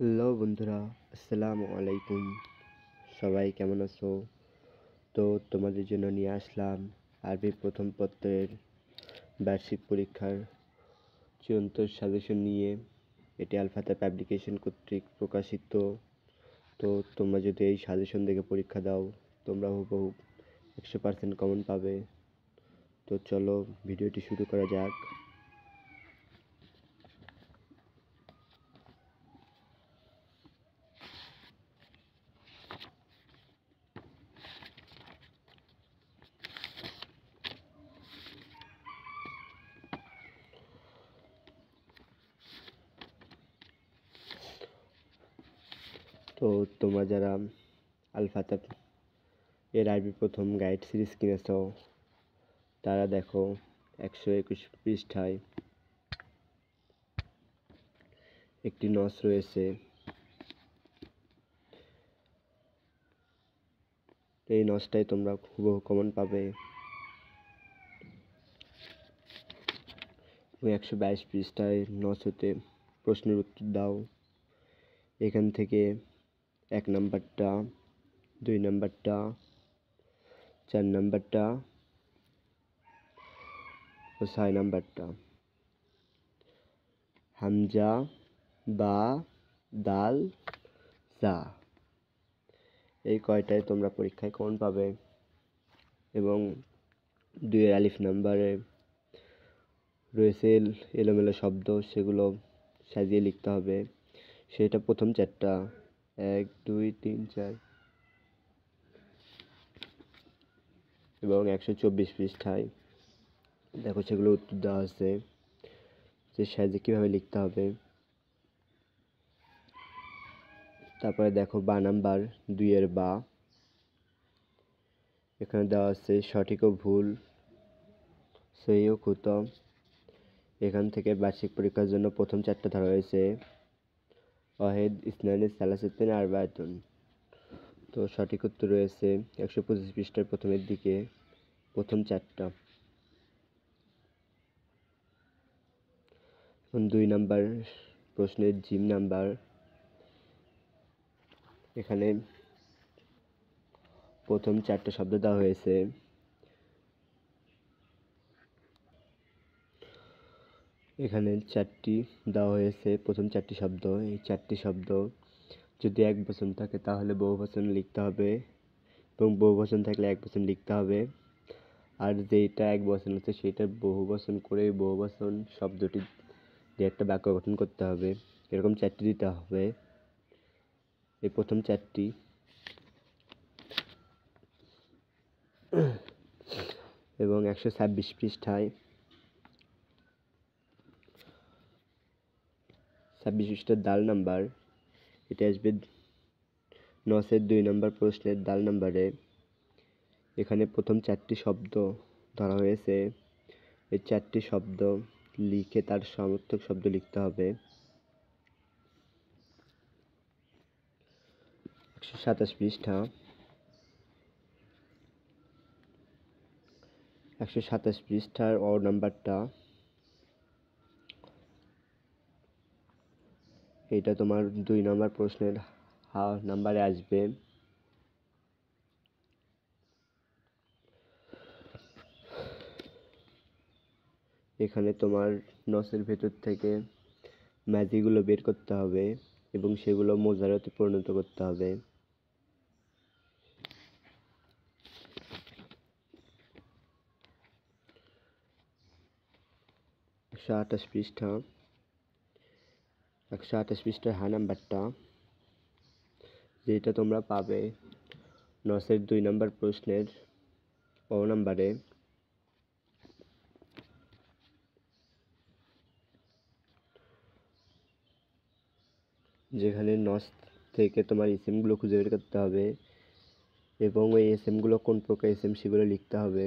Hello বন্ধুরা, আসসালামু আলাইকুম। সবাই কেমন আছো? তো তোমাদের জন্য নিয়ে আসলাম আরবি প্রথম পত্রের বার্ষিক পরীক্ষার চূড়ান্ত সাজেশন নিয়ে। এটি আল ফাতেহা পাবলিকেশন কর্তৃক প্রকাশিত। তো তোমরা যদি এই সাজেশন দেখে পরীক্ষা দাও, তোমরা হুবহু 100% কমন পাবে। তো চলো ভিডিওটি শুরু করা যাক। তো তোমরা যারা আল ফাতেহা এর আরবি প্রথম গাইড সিরিজ কিনেছো, তারা দেখো 121 পৃষ্ঠায় একটি নস রয়েছে। এই নসটাই তোমরা হুবহু কমন পাবে। 122 পৃষ্ঠায় নস হতে প্রশ্নের উত্তর দাও। এখান থেকে 1 নাম্বারটা, 2 নাম্বারটা, 4 নাম্বারটা ও 6 নাম্বারটা। হামজা, বা, দাল, জা, এই কয়টায় তোমরা পরীক্ষায় কমন পাবে। এবং 2 এর আলিফ নাম্বারে রয়েছে এলোমেলো শব্দ, সেগুলো সাজিয়ে লিখতে হবে। সেটা প্রথম 4টা, 1, 2, 3, 4 এবং 124 পৃষ্ঠায় দেখো সেগুলো উত্তর দেওয়া আছে যে সাইজে কীভাবে লিখতে হবে। তারপরে দেখো বা নাম্বার 2 এর বা, এখানে দেওয়া আছে সঠিক ও ভুল, সহি ও খুত। এখান থেকে বার্ষিক পরীক্ষার জন্য প্রথম 4টা ধরা হয়েছে ওয়াহিদ, ইসনাইন, সালাসাতুন, আরবায়াতুন। তো সঠিক উত্তর রয়েছে 125 পৃষ্ঠার প্রথমের দিকে, প্রথম 4টা। 2 নাম্বার প্রশ্নের জিম নাম্বার, এখানে প্রথম 4টা শব্দ দেওয়া হয়েছে। এখানে 4টি দেওয়া হয়েছে, প্রথম 4টি শব্দ। এই 4টি শব্দ যদি একবচন থাকে তাহলে বহুবচন লিখতে হবে, এবং বহুবচন থাকলে একবচন লিখতে হবে। আর যেটা একবচন আছে সেটা বহুবচন করে বহুবচন শব্দটি দিয়ে একটা বাক্য গঠন করতে হবে। এরকম 4টি দিতে হবে। এই প্রথম 4টি। এবং 126 পৃষ্ঠায় 26 পৃষ্ঠার দাল নাম্বার, এটা আসবে নসের 2 নম্বর প্রশ্নের দাল নাম্বারে। এখানে প্রথম 4টি শব্দ ধরা হয়েছে। এই 4টি শব্দ লিখে তার সমর্থক শব্দ লিখতে হবে। 127 পৃষ্ঠা, 127 পৃষ্ঠার অ নাম্বারটা, এটা তোমার 2 নম্বর প্রশ্নের হা নাম্বারে আসবে। এখানে তোমার নসের ভেতর থেকে মাঝিগুলো বের করতে হবে এবং সেগুলো মোজারতে পরিণত করতে হবে। একশো আঠাশ পৃষ্ঠা, 128 পৃষ্ঠার হা নাম্বারটা, যেটা তোমরা পাবে নসের 2 নম্বর প্রশ্নের অ নাম্বারে। যেখানে নস থেকে তোমার ইসেমগুলো খুঁজে বের করতে হবে এবং ওই এসএমগুলো কোন প্রকার এসএম সেগুলো লিখতে হবে।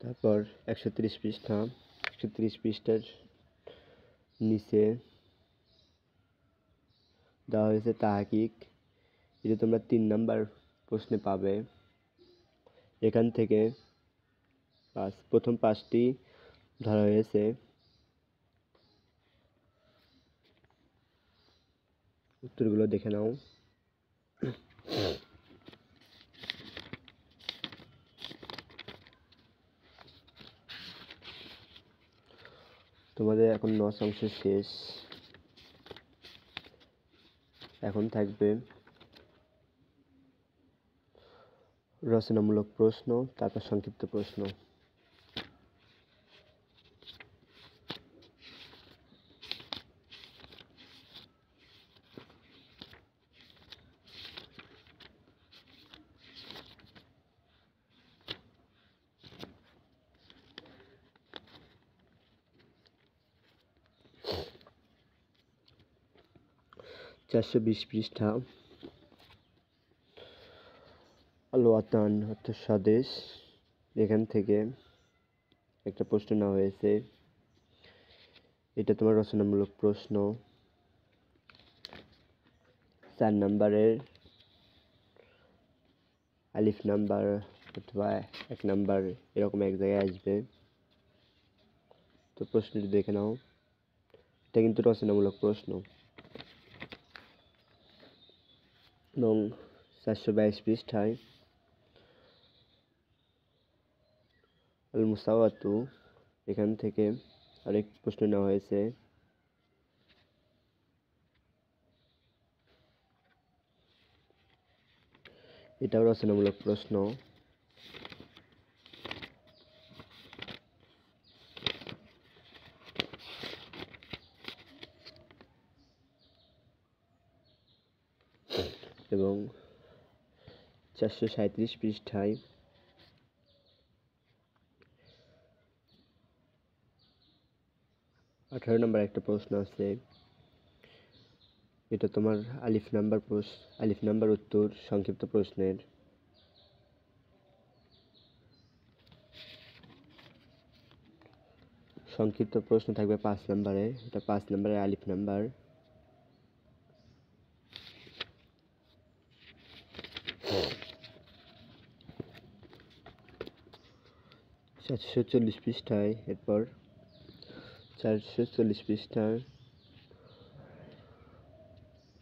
তারপর 130 পৃষ্ঠা, 130 পৃষ্ঠার নিচে দেওয়া হয়েছে তাহকিক, এটা তোমরা 3 নাম্বার প্রশ্নে পাবে। এখান থেকে প্রথম 5টি ধরা হয়েছে। উত্তরগুলো দেখে নাও। তোমাদের এখন 9 অংশ শেষ। এখন থাকবে রচনামূলক প্রশ্ন, তারপর সংক্ষিপ্ত প্রশ্ন। চারশো 20 পৃষ্ঠা। আল-ওয়াতান অর্থাৎ স্বদেশ, এখান থেকে একটা প্রশ্ন নেওয়া হয়েছে। এটা তোমার রচনামূলক প্রশ্ন। 4 নাম্বারের আলিফ নাম্বার অথবা 1 নাম্বার এরকম এক জায়গায় আসবে। তো প্রশ্নটি দেখে নাও। এটা কিন্তু রচনামূলক প্রশ্ন। এবং 422 পৃষ্ঠায় আল মুসাওয়াতু, এখান থেকে আরেক প্রশ্ন নেওয়া হয়েছে। এটাও রচনামূলক প্রশ্ন। এবং 437 পৃষ্ঠায় 18 নম্বর একটা প্রশ্ন আছে। এটা তোমার আলিফ নাম্বার উত্তর সংক্ষিপ্ত প্রশ্নের। সংক্ষিপ্ত প্রশ্ন থাকবে 5 নম্বরে। এটা 5 নম্বরের আলিফ নাম্বার। চারশো 40 পৃষ্ঠায় এরপর 440 পৃষ্ঠার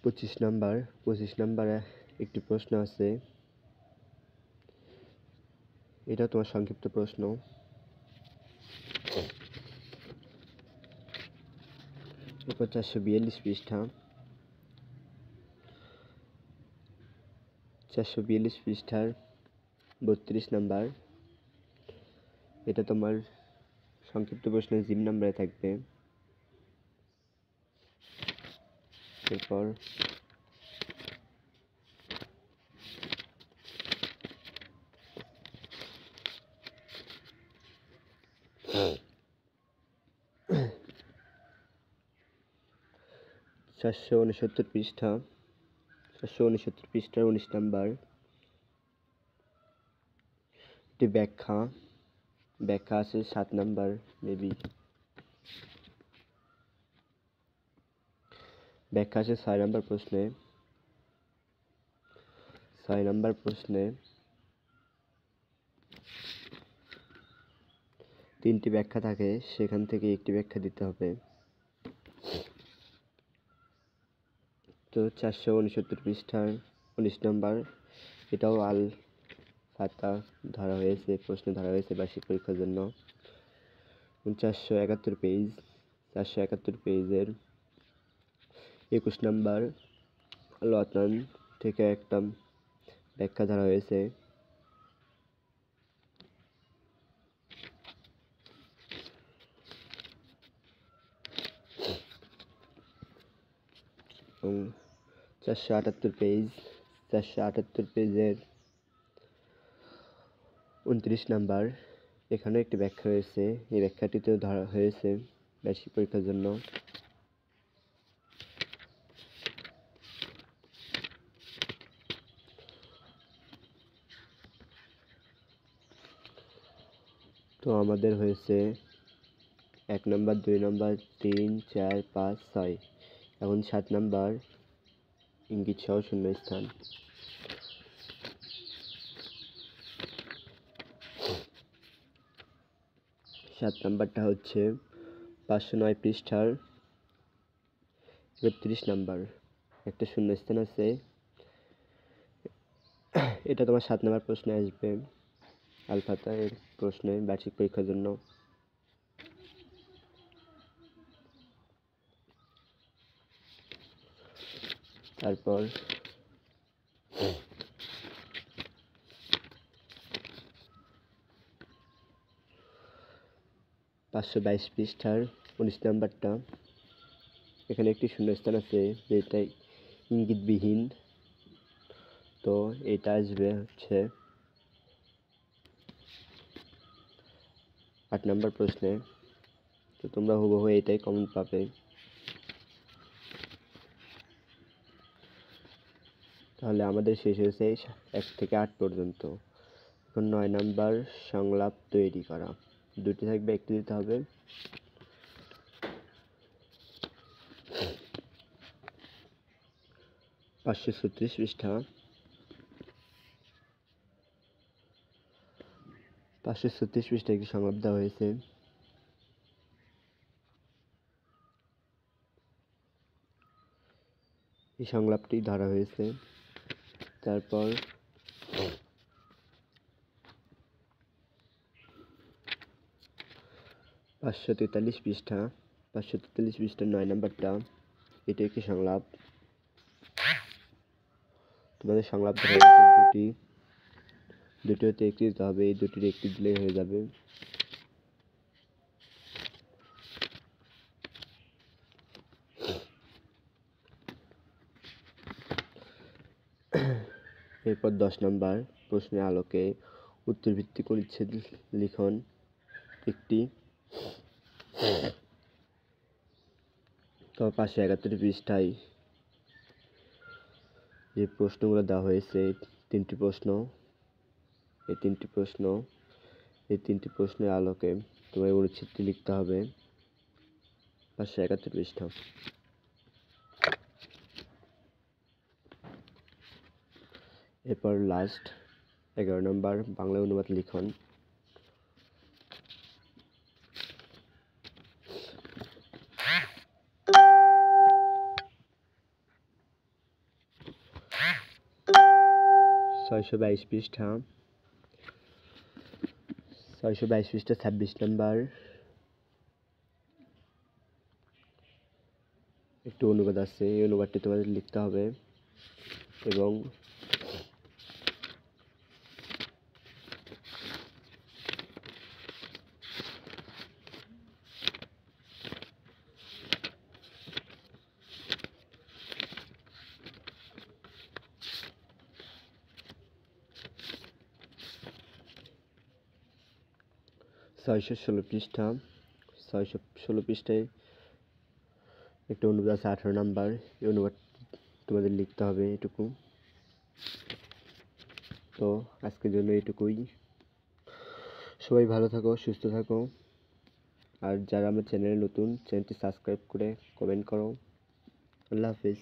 25 নাম্বারে একটি প্রশ্ন আছে। এটা তোমার সংক্ষিপ্ত প্রশ্ন। এরপর 442 পৃষ্ঠা 442 পৃষ্ঠার 32 নাম্বার। এটা তোমার সংক্ষিপ্ত প্রশ্নের জিম নাম্বারে থাকবে। এরপর 469 পৃষ্ঠার 19 নাম্বার। এটি ব্যাখ্যা আছে 7 নাম্বার মেবি। ব্যাখ্যা আছে 6 নাম্বার প্রশ্নে। 6 নাম্বার প্রশ্নে 3টি ব্যাখ্যা থাকে, সেখান থেকে একটি ব্যাখ্যা দিতে হবে। তো 469 পৃষ্ঠার 19 নাম্বার, এটাও আল ফাতা ধরা হয়েছে, প্রশ্ন ধরা হয়েছে বার্ষিক পরীক্ষার জন্য। 471 পেজের 21 নাম্বার আল-ওয়াতান থেকে একটা ব্যাখ্যা ধরা হয়েছে। এবং 478 পেজের 29 নাম্বার, এখানেও একটি ব্যাখ্যা রয়েছে। এই ব্যাখ্যাটিতেও ধরা হয়েছে বার্ষিক পরীক্ষার জন্য। তো আমাদের হয়েছে 1 নাম্বার, 2 নাম্বার, 3, 4, 5, 6। এখন 7 নাম্বার ইঙ্গিত সহ শূন্যস্থান। 7 নাম্বারটা হচ্ছে 509 পৃষ্ঠার 31 নাম্বার, একটা শূন্যস্থান আছে। এটা তোমার 7 নাম্বার প্রশ্নে আসবে, আলফাতা এর প্রশ্নে বার্ষিক পরীক্ষার জন্য। তারপর 522 পৃষ্ঠার 19 নাম্বারটা, এখানে একটি শূন্যস্থান আছে যেটা ইঙ্গিতবিহীন, তো এটা আসবে হচ্ছে 8 নাম্বার প্রশ্নে। তো তোমরা হুবহু এটাই কমন পাবে। তাহলে আমাদের শেষ হয়েছে 1 থেকে 8 পর্যন্ত। এখন 9 নাম্বার সংলাপ তৈরি করা, দুটি থাকবে, একটি দিতে হবে। পাঁচশো 36 পৃষ্ঠা, 536 পৃষ্ঠায় একটি সংলাপ দেওয়া হয়েছে। এই সংলাপটি ধরা হয়েছে। তারপর 543 পৃষ্ঠা, 543 পৃষ্ঠার 9 নাম্বারটা, এটি একটি সংলাপ। তোমাদের সংলাপ ধরা হয়েছে দুটি হতে একটি দিতে হবে, এই দুটির একটি দিলেই হয়ে যাবে। এরপর 10 নাম্বার প্রশ্নের আলোকে উত্তর ভিত্তিক পরিচ্ছেদ লিখন একটি। তো 571 পৃষ্ঠায় যে প্রশ্নগুলো দেওয়া হয়েছে, তিনটি প্রশ্ন, এই তিনটি প্রশ্নের আলোকে তোমার অনুচ্ছেদটি লিখতে হবে। 571 পৃষ্ঠা। এরপর লাস্ট 11 নম্বর বাংলা অনুবাদ লিখন। ছয়শো বাইশ পৃষ্ঠা, 26 নম্বর একটু অনুবাদ আছে, এই অনুবাদটি তোমাদের লিখতে হবে। এবং ছয়শো ষোলো পৃষ্ঠায় একটা অনুবাদ আছে 18 নাম্বার, এই অনুবাদ তোমাদের লিখতে হবে এটুকু। তো আজকের জন্য এটুকুই। সবাই ভালো থাকো, সুস্থ থাকো। আর যারা আমার চ্যানেলে নতুন, চ্যানেলটি সাবস্ক্রাইব করে কমেন্ট করো। আল্লাহ হাফিজ।